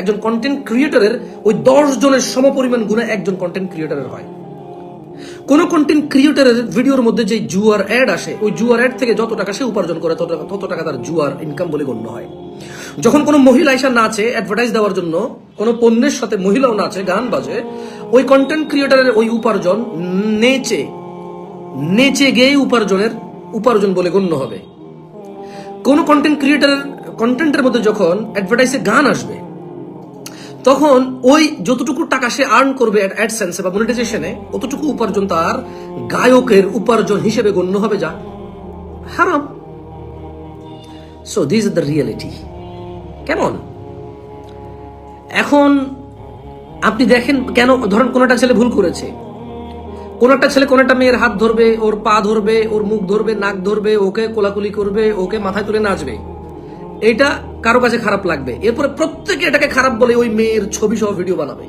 একজন কন্টেন্ট ক্রিয়েটরের ওই 10 জনের সমপরিমাণ গুণা একজন কন্টেন্ট ক্রিয়েটরের হয়। কোন কন্টেন্ট ক্রিয়েটরের ভিডিওর মধ্যে যে জুয়ার অ্যাড আসে, ওই জুয়ার অ্যাড থেকে যত টাকা সে উপার্জন করে তত টাকা তার জুয়ার ইনকাম বলে গণ্য হয়। যখন কোনো মহিলা এসে নাচে অ্যাডভার্টাইজ দেওয়ার জন্য, কোনো পণ্যের সাথে মহিলাও নাচে, গান বাজে, ওই কন্টেন্ট ক্রিয়েটরের ওই উপার্জন নেচে গিয়ে উপার্জন বলে গণ্য হবে। কোন কন্টেন্ট ক্রিয়েটরের কন্টেন্টের মধ্যে যখন অ্যাডভার্টাইজে গান আসবে, তখন ওই যতটুকু টাকা সে আর্ন করবে অ্যাডসেন্সে বা মনিটাইজেশনে, অতটুকু উপার্জন তার গায়কের উপার্জন হিসেবে গণ্য হবে, যা হারাম। So this is the reality. কেমন এখন আপনি দেখেন, কেন ধরেন কোন একটা ছেলে ভুল করেছে, কোন একটা ছেলে কোন একটা মেয়ের হাত ধরবে, ওর পা ধরবে, ওর মুখ ধরবে, নাক ধরবে, ওকে কোলাকুলি করবে, ওকে মাথায় তুলে নাচবে, এটা কারো কাছে খারাপ লাগবে। এরপরে প্রত্যেকে এটাকে খারাপ বলে ওই মেয়ের ছবি সহ ভিডিও বানাবে।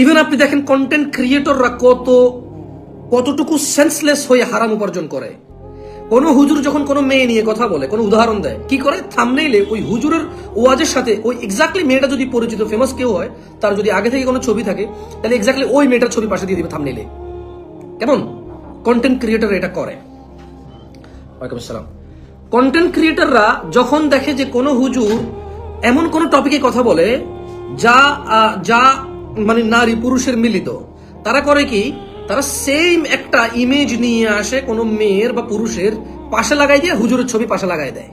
ইভেন আপনি দেখেন কন্টেন্ট ক্রিয়েটররা কতটুকু সেন্সলেস হয়ে হারাম উপার্জন করে। কোন হুজুর যখন কোনো মেয়ে নিয়ে কথা বলে, কোনো উদাহরণ দেয়, কি করে থাম্বনেইলে ওই হুজুরের ওয়াজের সাথে ওই এক্স্যাক্টলি মেয়েটা যদি পরিচিত ফেমাস কেউ হয়, তার যদি আগে থেকে কোনো ছবি থাকে, তাহলে এক্স্যাক্টলি ওই মেয়েটার ছবি পাশে দিয়ে দিবে থাম্বনেইলে। কেমন কন্টেন্ট ক্রিয়েটর এটা করে। ওয়ালাইকুম আসসালাম। কন্টেন্ট ক্রিয়েটররা যখন দেখে যে কোনো হুজুর এমন কোন টপিকে কথা বলে যা মানে নারী পুরুষের মিলিত, তারা করে কি, তারা সেম একটা ইমেজ নিয়ে আসে কোনো মেয়ের বা পুরুষের পাশে লাগাই দিয়ে হুজুরের ছবি পাশে লাগাই দেয়।